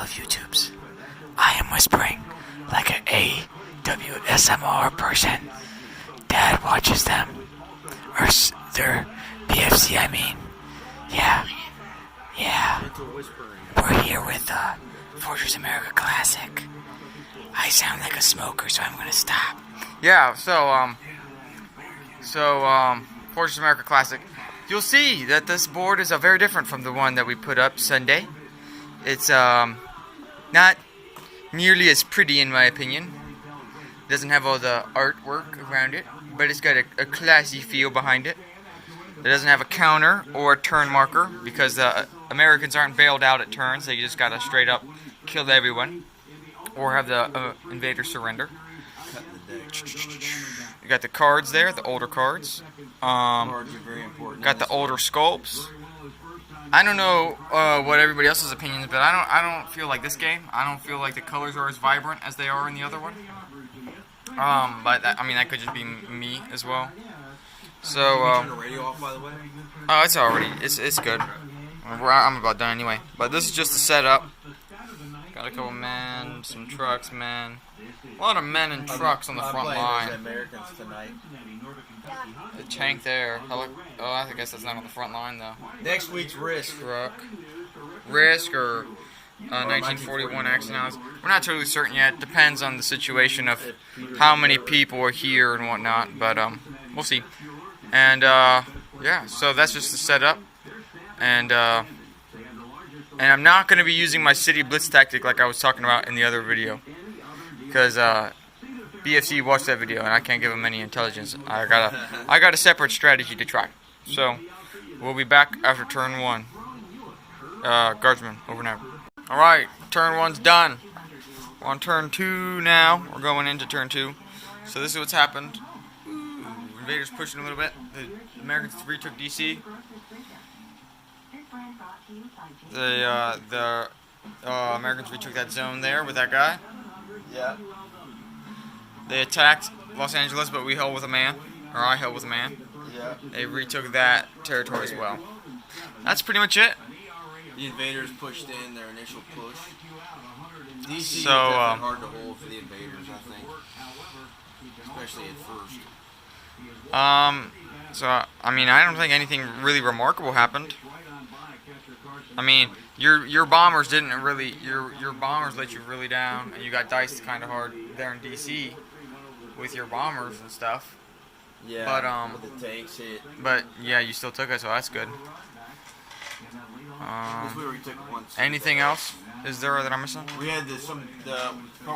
of YouTubes. I am whispering like an AWSMR person. Dad watches them. Or their BFC, I mean. Yeah. We're here with Fortress America Classic. I sound like a smoker, so I'm gonna stop. Yeah, so Fortress America Classic. You'll see that this board is very different from the one that we put up Sunday. It's not nearly as pretty in my opinion. It doesn't have all the artwork around it, but it's got a classy feel behind it. It doesn't have a counter or a turn marker because the Americans aren't bailed out at turns. They just gotta straight up kill everyone or have the invaders surrender. You got the cards there, the older cards. Cards are very important. Got the older sculpts. I don't know what everybody else's opinion is, but I don't feel like this game. I don't feel like the colors are as vibrant as they are in the other one. But that, I mean, that could just be me as well. So, turn the radio off, by the way? oh, it's good. I'm about done anyway. But this is just the setup. Got a couple men, some trucks, men. A lot of men and trucks on the front line. Americans tonight. The tank there. Oh, I guess that's not on the front line though. Next week's Risk. Truck. Risk or 1941 accidents. We're not totally certain yet. Depends on the situation of how many people are here and whatnot. But we'll see. And yeah, so that's just the setup. And I'm not going to be using my city blitz tactic like I was talking about in the other video. Because BFC watched that video and I can't give them any intelligence. I got a separate strategy to try. So we'll be back after turn 1. Guardsman, over and out. Alright, turn 1's done. We're on turn 2 now. We're going into turn 2. So this is what's happened. Invaders pushing a little bit. The Americans retook DC. The Americans retook that zone there with that guy. Yeah. They attacked Los Angeles, but we held with a man. Or I held with a man. Yeah. They retook that territory as well. That's pretty much it. The Invaders pushed in their initial push. DC So, is definitely hard to hold for the Invaders, I think. Especially at first. So, I mean, I don't think anything really remarkable happened. I mean, your bombers didn't really, your bombers let you really down, and you got diced kind of hard there in DC with your bombers and stuff. Yeah, but, with the tanks hit. But, yeah, you still took it, so that's good. Anything else? Is there that I'm missing? We had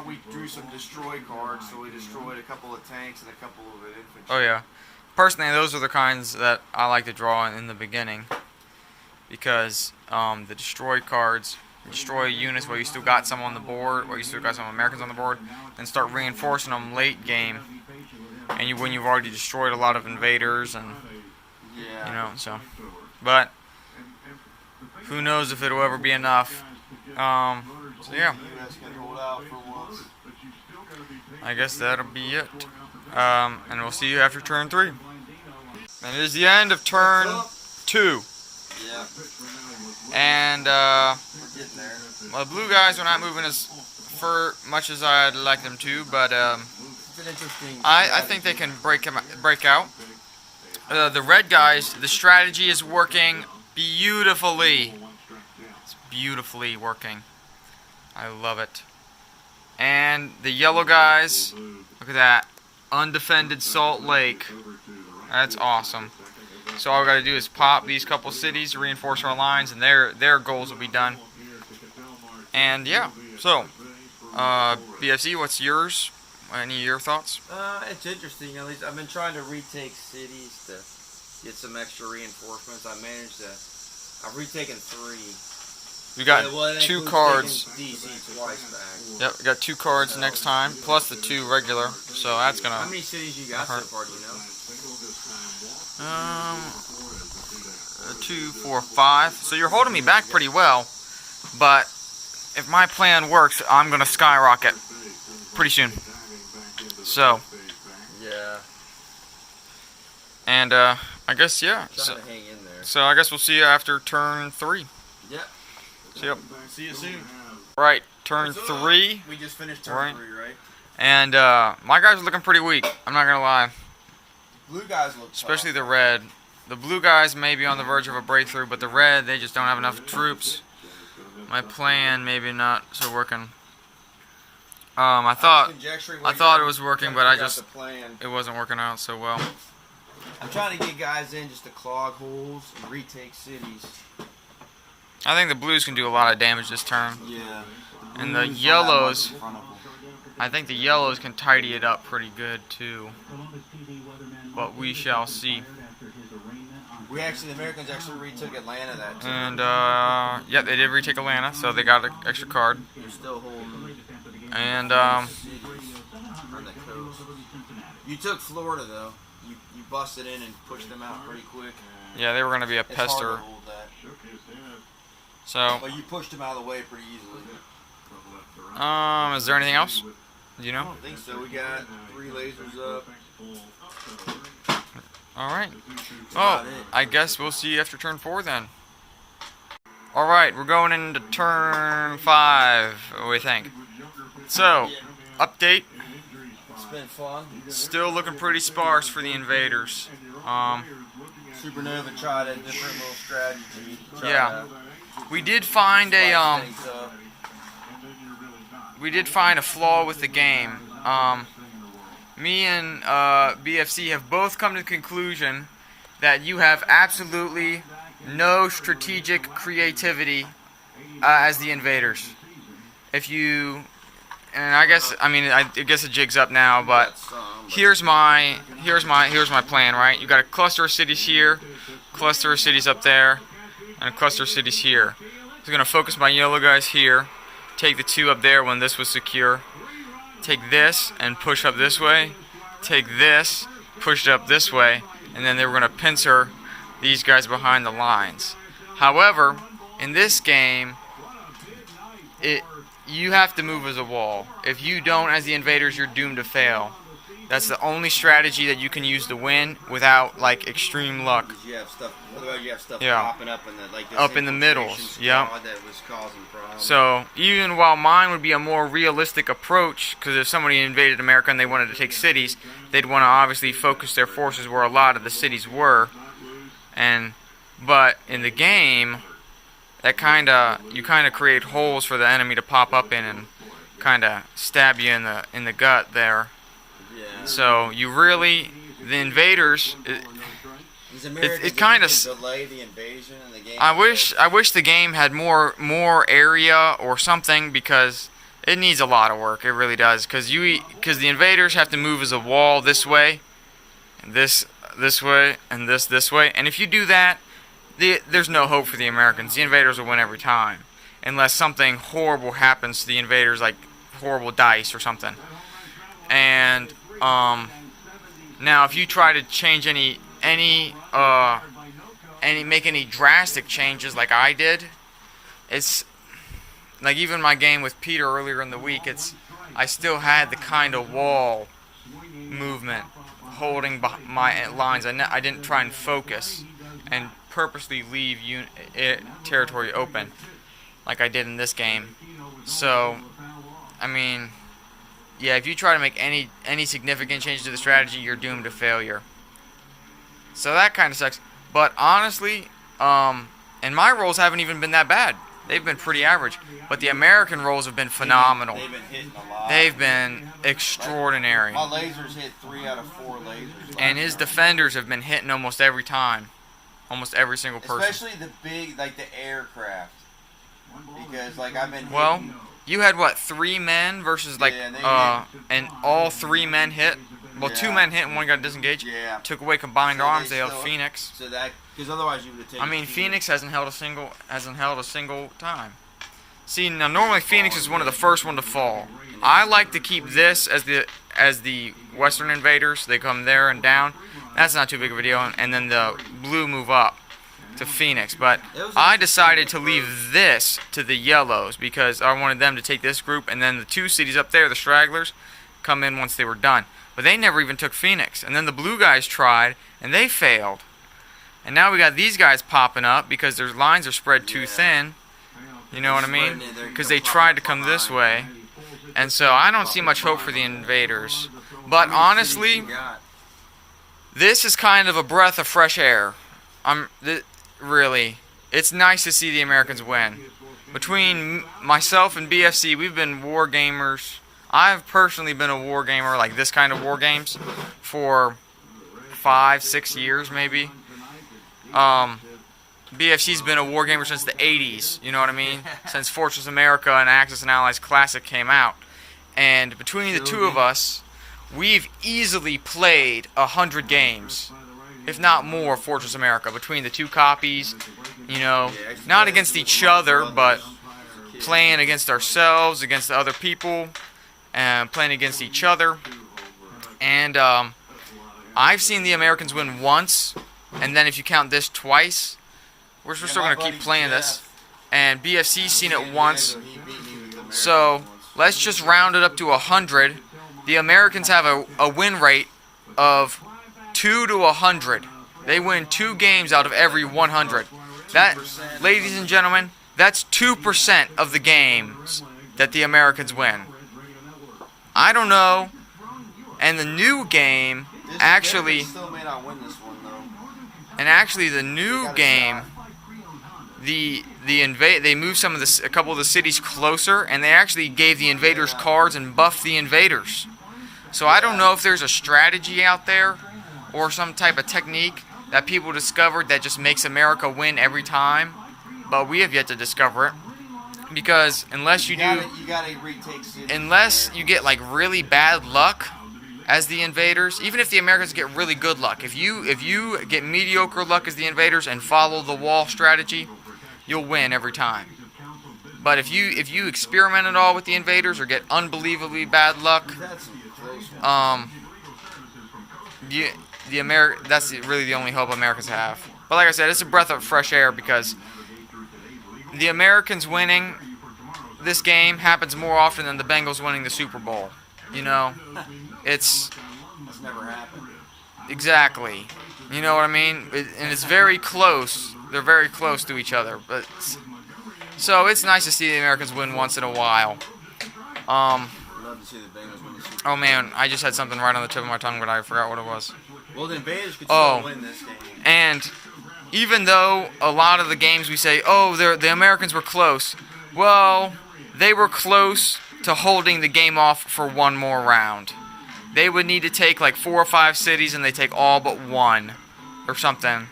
we drew some destroy cards, so we destroyed a couple of tanks and a couple of infantry. Oh yeah, personally those are the kinds that I like to draw in the beginning, because the destroy cards destroy units where you still got some on the board, or you still got some Americans on the board, and start reinforcing them late game, and when you've already destroyed a lot of invaders and you know, so but who knows if it'll ever be enough. So yeah, I guess that'll be it. And we'll see you after turn 3. And it is the end of turn 2. Yeah. And well, the blue guys are not moving as much as I'd like them to, but I think they can break out. The red guys, the strategy is working beautifully. It's beautifully working. I love it. And the yellow guys, look at that. Undefended Salt Lake. That's awesome. So all we got to do is pop these couple cities, reinforce our lines, and their goals will be done. And yeah, so BFC, what's yours? Any of your thoughts? It's interesting. At least I've been trying to retake cities to get some extra reinforcements. I've retaken 3. We got 2 cards. DC twice back. Yep, we got 2 cards next time, plus the 2 regular. So that's gonna. How many cities you got so far? Do you know? 2, 4, 5. So you're holding me back pretty well, but if my plan works, I'm gonna skyrocket pretty soon. So. Yeah. And I guess yeah. Trying to hang in there. So I guess we'll see you after turn 3. Yep. See you. See you soon. Right, turn 3. We just finished turn Right. 3, right? And my guys are looking pretty weak. I'm not going to lie. Blue guys look Especially tough. the red. The blue guys may be on the verge of a breakthrough, but the red, they just don't have enough troops. My plan maybe not so working. I thought it was working, but it wasn't working out so well. I'm trying to get guys in just to clog holes and retake cities. I think the blues can do a lot of damage this turn. Yeah. And the yellows, I think the yellows can tidy it up pretty good too. But we shall see. The Americans actually retook Atlanta that turn. And yeah, they did retake Atlanta, so they got an extra card. They're still holding. And cities on the coast. You took Florida though. You busted in and pushed them out pretty quick. yeah, they were going to be a It's hard to pester. hold that. So, But you pushed them out of the way pretty easily. is there anything else? Do you I know? don't think so. We got 3 lasers up. Alright. Oh, I guess we'll see you after turn 4 then. Alright, we're going into turn 5, what do you think? So, update. It's been fun. Still looking pretty sparse for the invaders. Supernova tried a different little strategy. Yeah. We did find a flaw with the game. Me and BFC have both come to the conclusion that you have absolutely no strategic creativity as the invaders. If you, and I guess the jig's up now, but here's my plan, right? You got a cluster of cities here, cluster of cities up there, and a cluster of cities here. I'm gonna focus my yellow guys here, take the 2 up there when this was secure, take this and push up this way, take this, push it up this way, and then they were gonna pincer these guys behind the lines. However, in this game, you have to move as a wall. If you don't, as the invaders, you're doomed to fail. That's the only strategy that you can use to win without like extreme luck. Otherwise you have stuff Yeah. popping up in the Up in the middles, yeah. That was causing problems. So even while mine would be a more realistic approach, because if somebody invaded America and they wanted to take cities, they'd want to obviously focus their forces where a lot of the cities were. But in the game, that you kind of create holes for the enemy to pop up in and kind of stab you in the gut there. Yeah. So you really, the invaders. It kind of delay the invasion in the game. I wish the game had more area or something, because it needs a lot of work. It really does, because the invaders have to move as a wall this way, and this way, and this way. And if you do that, there's no hope for the Americans. The invaders will win every time, unless something horrible happens to the invaders, like horrible dice or something. And now if you try to change make any drastic changes like I did, it's like even my game with Peter earlier in the week, I still had the kind of wall movement holding my lines. I didn't try and focus and purposely leave territory open like I did in this game. So I mean, yeah, if you try to make any significant change to the strategy, you're doomed to failure. So that kind of sucks. But honestly, and my rolls haven't even been that bad. They've been pretty average. But the American rolls have been phenomenal. They've been hitting a lot. They've been extraordinary. My lasers hit 3 out of 4 lasers. And his defenders have been hitting almost every time. Almost every single person. Especially the big, like the aircraft. Because, like, I've been Well, hitting, you had what, 3 men versus like, and all 3 men hit? Well, Yeah. 2 men hit and 1 got disengaged. Yeah. Took away combined So arms. they They held still- Phoenix. So that, because otherwise you would have taken. I mean, Phoenix hasn't held a single time. See, now normally Phoenix is one of the first one to fall. I like to keep this as the Western invaders. They come there and down. That's not too big of a deal. And then the blue move up to Phoenix. But I decided to leave this to the yellows because I wanted them to take this group, and then the 2 cities up there, the stragglers, come in once they were done. But they never even took Phoenix. And then the blue guys tried, and they failed. And now we got these guys popping up because their lines are spread too thin. You know what I mean? Because they tried to come this way. And so I don't see much hope for the Invaders. But honestly, this is kind of a breath of fresh air. Really, it's nice to see the Americans win. Between myself and BFC, we've been war gamers. I've personally been a war gamer, like this kind of war games, for 5-6 years maybe. BFC's been a war gamer since the 80s, you know what I mean? Since Fortress America and Axis and Allies Classic came out. And between the two of us, we've easily played 100 games, if not more, Fortress America. Between the two copies, you know, not against each other, but playing against ourselves, against the other people, and playing against each other. And I've seen the Americans win once, and then if you count this twice, we're still going to keep playing this. And BFC's seen it once. So let's just round it up to 100. The Americans have a win rate of 2 to 100. They win 2 games out of every 100. That, ladies and gentlemen, that's 2% of the games that the Americans win. I don't know. And the new game actually, and actually the new game, they moved a couple of the cities closer, and they actually gave the Invaders cards and buffed the Invaders. So I don't know if there's a strategy out there or some type of technique that people discovered that just makes America win every time, but we have yet to discover it. Because unless you get like really bad luck as the Invaders, even if the Americans get really good luck, if you get mediocre luck as the Invaders and follow the wall strategy, you'll win every time. But if you experiment at all with the Invaders or get unbelievably bad luck, that's really the only hope Americans have. But like I said, it's a breath of fresh air because the Americans winning this game happens more often than the Bengals winning the Super Bowl. You know, that's never happened. Exactly. You know what I mean? And it's very close. They're very close to each other. But so it's nice to see the Americans win once in a while. Oh man, I just had something right on the tip of my tongue, but I forgot what it was. Well, the Invaders could still win this game. And even though a lot of the games we say, oh, the Americans were close, well, they were close to holding the game off for one more round. They would need to take like 4 or 5 cities, and they take all but one or something.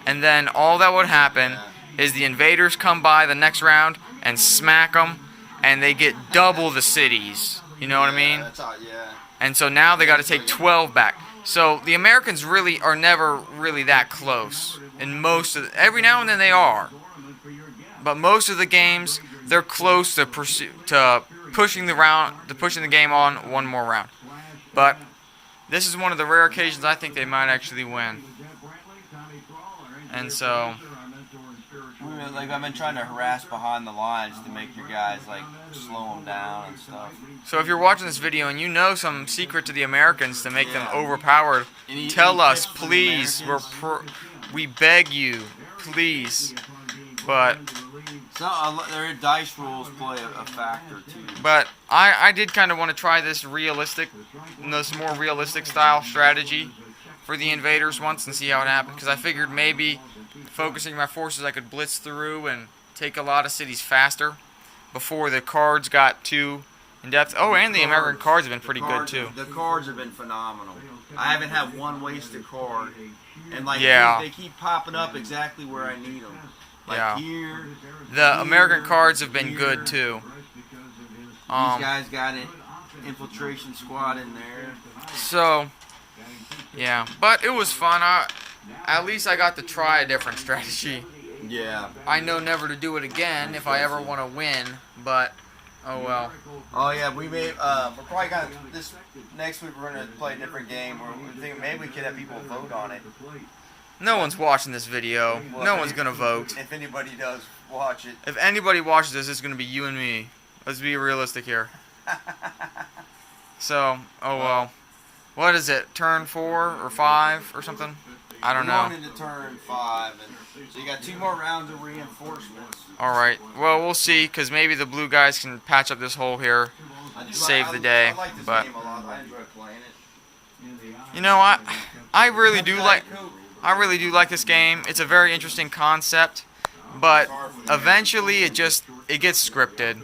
And then all that would happen is the Invaders come by the next round and smack them, and they get double the cities. You know what I mean? And so now they got to take 12 back. So the Americans really are never really that close. In every now and then they are. But most of the games, they're close to pushing the game on one more round. But this is one of the rare occasions I think they might actually win. And so, like, I've been trying to harass behind the lines to make your guys like slow them down and stuff. So if you're watching this video and you know some secret to the Americans to make them overpowered, tell us, please. We beg you, please. But their dice rules play a factor too. But I did kind of want to try this more realistic style strategy for the Invaders once and see how it happened, because I figured maybe focusing my forces I could blitz through and take a lot of cities faster before the cards got too in depth. Oh, and the American cards have been pretty good too. The cards have been phenomenal. I haven't had one wasted card, and like they keep popping up exactly where I need them. Like here. The American cards have been good too. These guys got an infiltration squad in there. So, yeah, but it was fun. At least I got to try a different strategy. Yeah. I know never to do it again if I ever want to win, but oh well. Oh yeah, we're probably gonna this next week we're gonna play a different game where we think maybe we could have people vote on it. No one's watching this video. Well, no one's gonna vote. If anybody does watch it. If anybody watches this, it's gonna be you and me. Let's be realistic here. So, oh well. What is it? Turn 4 or 5 or something? I don't know. We're going into turn 5, and so you got 2 more rounds of reinforcements. All right. Well, we'll see, because maybe the blue guys can patch up this hole here, save the day. I like this But game a lot. I enjoy playing it. you know, I really do like this game. It's a very interesting concept, but eventually it gets scripted.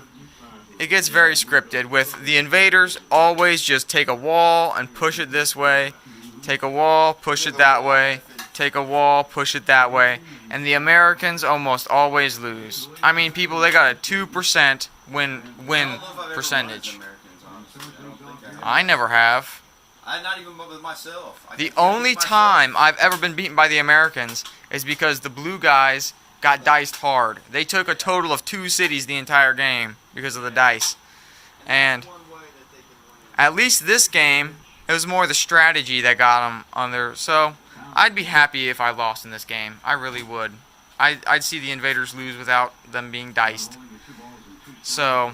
It gets very scripted with the invaders always just take a wall and push it this way, take a wall, push it that way, take a wall, push it that way, and the Americans almost always lose. I mean, people, they got a 2% win percentage. I never have. I'm not even with myself. The only time I've ever been beaten by the Americans is because the blue guys got diced hard. They took a total of 2 cities the entire game because of the dice. And at least this game, it was more the strategy that got them on there. So I'd be happy if I lost in this game. I really would. I'd see the invaders lose without them being diced. So,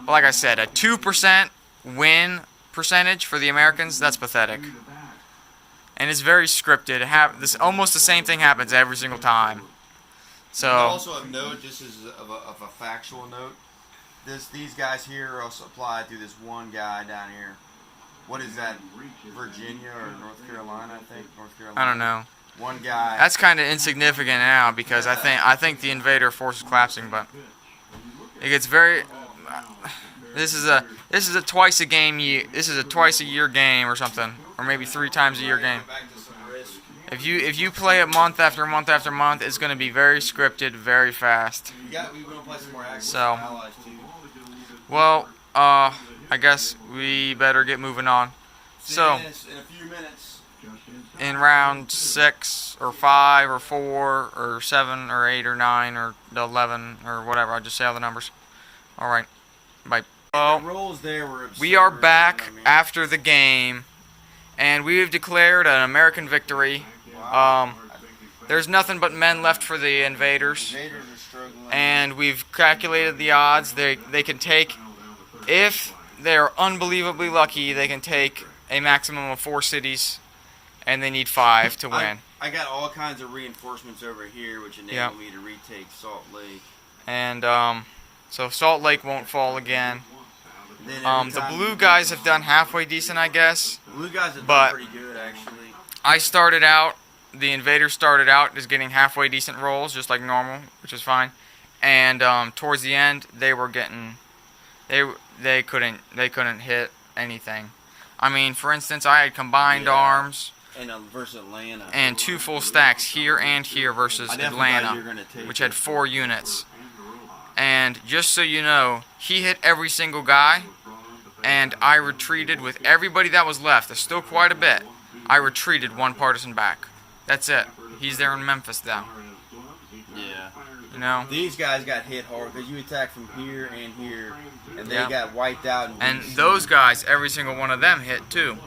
like I said, a 2% win percentage for the Americans, that's pathetic. And it's very scripted. This almost the same thing happens every single time. So also of note, just as of a factual note, these guys here are supplied through this one guy down here. What is that? Virginia or North Carolina? I think North Carolina. I don't know. One guy. That's kind of insignificant now because I think the invader force is collapsing, but it gets very. This is a twice a year game or something, or maybe 3 times a year game. If you play it month after month after month, it's going to be very scripted, very fast. So, well, I guess we better get moving on. So, in a few minutes. In round 6 or 5 or 4 or 7 or 8 or 9 or 11 or whatever, I'll just say all the numbers. All right, bye. Well, we are back after the game, and we have declared an American victory. There's nothing but men left for the invaders, and we've calculated the odds. They can take, if they're unbelievably lucky, they can take a maximum of 4 cities, and they need 5 to win. I got all kinds of reinforcements over here, which enable me to retake Salt Lake. And so Salt Lake won't fall again. The blue guys have done halfway decent, I guess. Blue guys have done pretty good, actually. The invaders started out as getting halfway decent rolls, just like normal, which is fine. And towards the end, they were getting, they couldn't hit anything. I mean, for instance, I had combined arms versus Atlanta, and 2 full stacks here and here versus Atlanta, which had 4 units. And just so you know, he hit every single guy, and I retreated with everybody that was left. There's still quite a bit. I retreated 1 partisan back. That's it. He's there in Memphis now. Yeah. You know? These guys got hit hard because you attacked from here and here, and they got wiped out. And those guys, every single one of them hit too.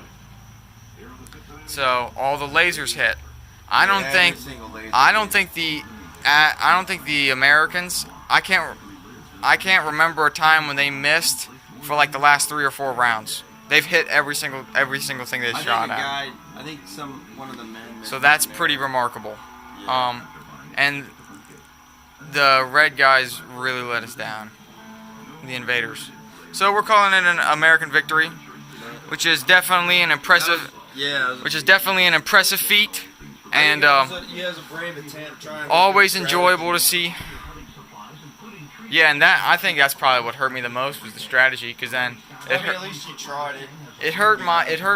So all the lasers hit. I don't think the Americans. I can't remember a time when they missed for like the last 3 or 4 rounds. They've hit every single thing they shot at. I think one of the men. So that's pretty remarkable. And the red guys really let us down. The invaders. So we're calling it an American victory, which is definitely an impressive. Which is definitely an impressive feat, and always enjoyable to see. Yeah, and I think that's probably what hurt me the most was the strategy, because then at least you tried it. It hurt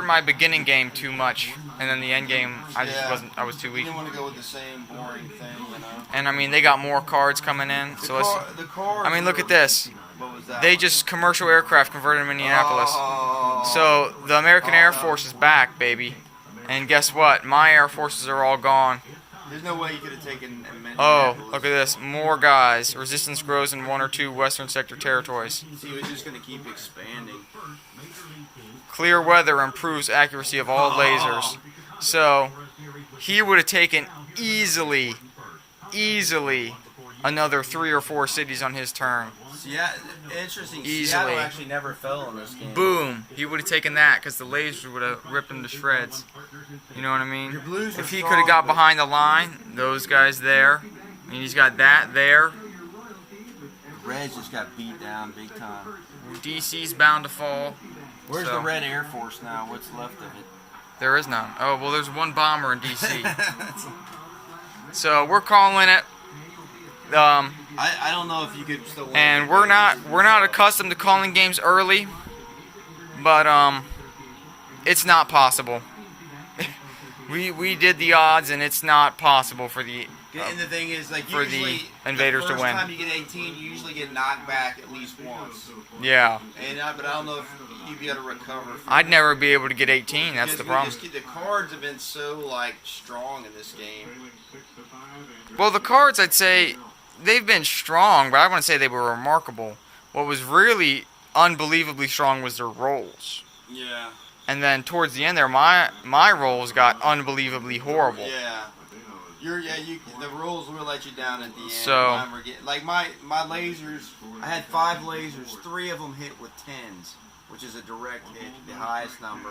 my beginning game too much, and then the end game I was too weak. You didn't want to go with the same boring thing, you know. And I mean they got more cards coming in, so I mean look at this. What was that? They just commercial aircraft converted in Minneapolis. So the American Air Force is back, baby. And guess what? My air forces are all gone. There's no way you could have taken. Oh, look at this. More guys. Resistance grows in 1 or 2 Western Sector territories. See, we're just going to keep expanding. Clear weather improves accuracy of all lasers. So, he would have taken easily another 3 or 4 cities on his turn. Yeah, interesting. Easily. Seattle actually never fell in this game. Boom! He would have taken that because the lasers would have ripped him to shreds. You know what I mean? Your Blues are If he strong, could have got but- behind the line, those guys there, I mean, he's got that there. Reds just got beat down big time. DC's bound to fall. Where's So- the Red Air Force now? What's left of it? There is none. Oh, well, there's one bomber in DC. So we're calling it. I don't know if you could still win. And we're not accustomed to calling games early, but it's not possible. we did the odds, and it's not possible for the And the thing is, like, for usually the Invaders to the win. first time you get 18, you usually get knocked back at least once. Yeah. And but I don't know if you'd be able to recover. From I'd that. never be able to get 18. That's Because the we problem. just the cards have been so like strong in this game. Well, the cards, I'd say, they've been strong, but I wouldn't say they were remarkable. What was really unbelievably strong was their rolls. Yeah. And then towards the end there, my rolls got unbelievably horrible. Yeah. The rules will let you down at the end. So- Mine were like my lasers, I had 5 lasers, 3 of them hit with 10s, which is a direct hit, the highest number.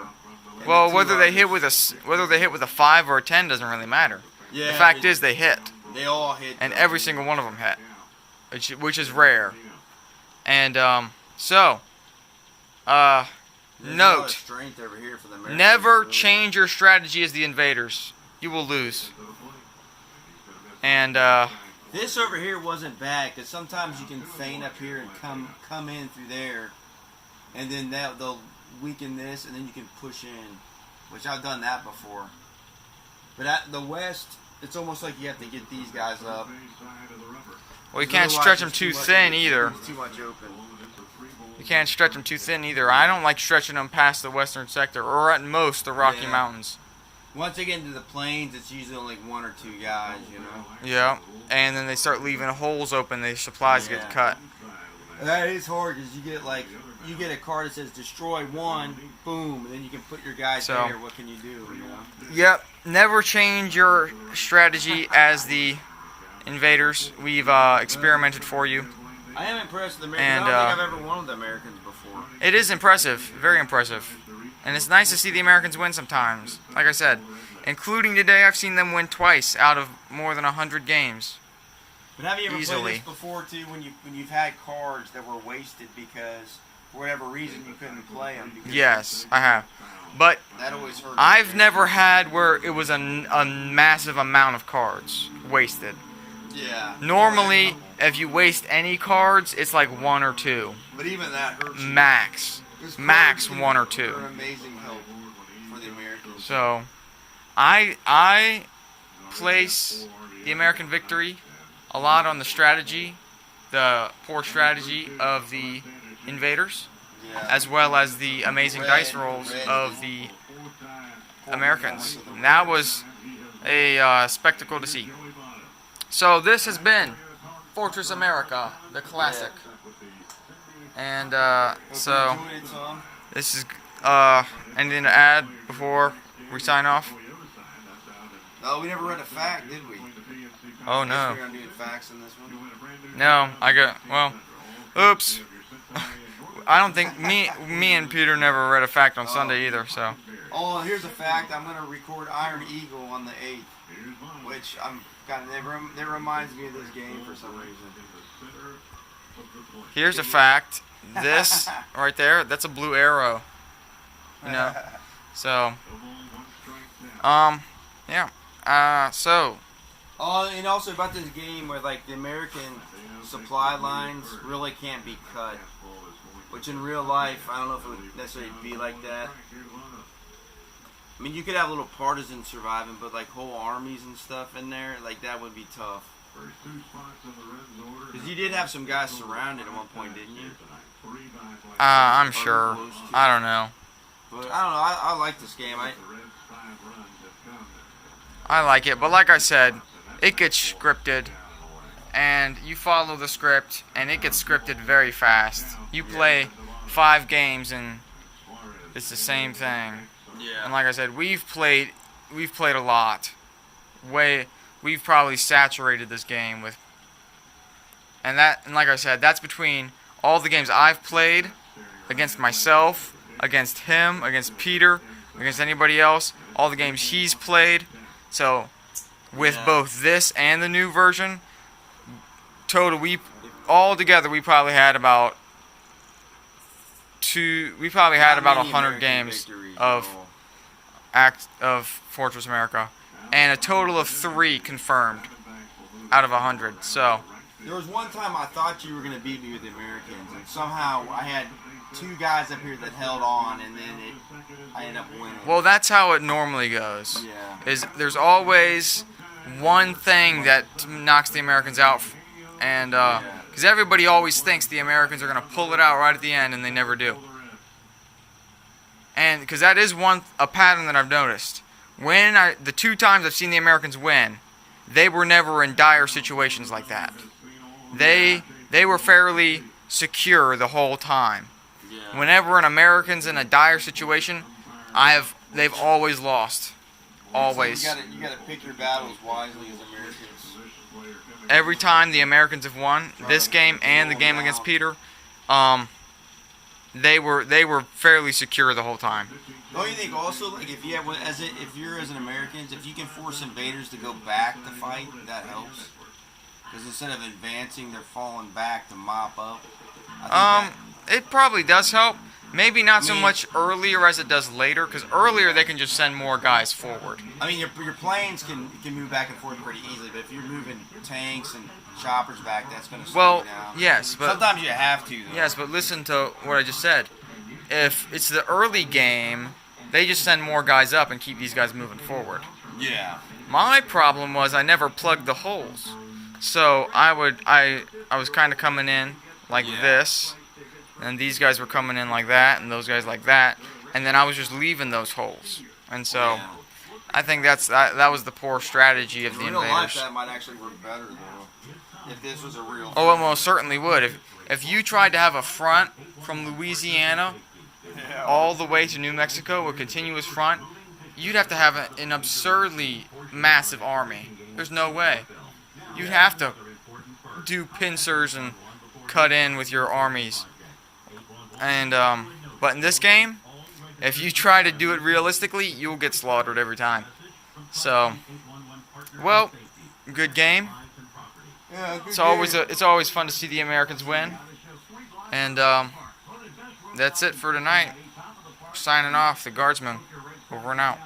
And Well, the 2 whether they others- hit with a 5 or a 10 doesn't really matter. Yeah, The fact is they hit, they all hit. and every single one of them hit, which is rare. And so, There's a lot of note: strength over here for the Americans, never really. change your strategy as the Invaders. You will lose. And This over here wasn't bad because sometimes you can feign up here and come in through there, and then they'll weaken this, and then you can push in, which I've done that before. But at the West, it's almost like you have to get these guys up. well, you can't Otherwise, stretch them it's too much- thin either. It's too much open. You can't stretch them too thin either. I don't like stretching them past the western sector, or at most the Rocky Yeah. Mountains. Once they get into the plains, it's usually only 1 or 2 guys, you know. Yeah, and then they start leaving holes open. The supplies Yeah. get cut. That is hard because you get a card that says destroy 1, boom, and then you can put your guys So- there. What can you do? You know. Yep, never change your strategy as the Invaders. We've experimented for you. I am impressed with the Americans. And, I don't think I've ever won with the Americans before. It is impressive, very impressive. And it's nice to see the Americans win sometimes. Like I said, including today, I've seen them win twice out of more than 100 games. But have you ever Easily. played this before too? When you've had cards that were wasted because for whatever reason you couldn't play them. Yes, I have. But That always hurts. I've never had where it was a massive amount of cards wasted. Yeah. Normally, if you waste any cards, it's like 1 or 2. But even that hurts. you. Max. 'Cause Max cards 1 or are 2. an amazing help for the Americans. So, I place the American victory a lot on the strategy, the poor strategy of the Invaders, Yeah. as well as the amazing dice rolls of the Americans. And that was a spectacle to see. So this has been Fortress America, the classic. And so Enjoyed it, Tom. this is anything to add before we sign off? Oh, we never read a fact, did we? Oh Guess no. we're gonna do facts in this one. No, oops. I don't think me and Peter never read a fact on Sunday either, so. Oh, here's a fact. I'm gonna record Iron Eagle on the 8th, which I'm kind of that reminds me of this game for some reason. Here's a fact. This right there, that's a blue arrow. You know? So yeah. So Oh, and also about this game where like the American supply lines really can't be cut, which in real life I don't know if it would necessarily be like that. I mean, you could have little partisans surviving, but like whole armies and stuff in there, like that would be tough. Because you did have some guys surrounded at one point, didn't you? I'm sure. I don't know. But I don't know. I like this game. I like it, but like I said, it gets scripted, and you follow the script, and it gets scripted very fast. You play 5 games, and it's the same thing. Yeah. And like I said, we've played a lot. We've probably saturated this game with And like I said, that's between all the games I've played against myself, against him, against Peter, against anybody else, all the games he's played. So with both this and the new version, all together we probably had about 100 games of Fortress America, and a total of 3 confirmed out of 100. So there was one time I thought you were going to beat me with the Americans, and somehow I had 2 guys up here that held on, and then I ended up winning. Well, that's how it normally goes. Yeah. There's always one thing that knocks the Americans out, and because everybody always thinks the Americans are going to pull it out right at the end, and they never do. And because that is a pattern that I've noticed. The 2 times I've seen the Americans win, they were never in dire situations like that. They were fairly secure the whole time. Yeah. Whenever an American's in a dire situation, they've always lost. Always. So you gotta pick your battles wisely as Americans. Every time the Americans have won, this game and the game against Peter, they were fairly secure the whole time. Don't you think also, like, if you're as an American, if you can force invaders to go back to fight, that helps? Because instead of advancing, they're falling back to mop up. It probably does help. Maybe not so much earlier as it does later, because earlier they can just send more guys forward. I mean, your planes can move back and forth pretty easily, but if you're moving tanks and choppers back, that's going to slow you down. Yes, but sometimes you have to, though. Yes, but listen to what I just said. If it's the early game, they just send more guys up and keep these guys moving forward. Yeah. My problem was I never plugged the holes. So I was kind of coming in like this, and these guys were coming in like that, and those guys like that, and then I was just leaving those holes. And so I think that was the poor strategy of the Invaders. In real life, that might actually work better, though, if this was a real Oh, it most certainly would. If you tried to have a front from Louisiana all the way to New Mexico, a continuous front, you'd have to have an absurdly massive army. There's no way. You'd have to do pincers and cut in with your armies. And but in this game, if you try to do it realistically, you'll get slaughtered every time. So, well, good game. Yeah, It's always fun to see the Americans win. And that's it for tonight. Signing off, the Guardsman. Over and out.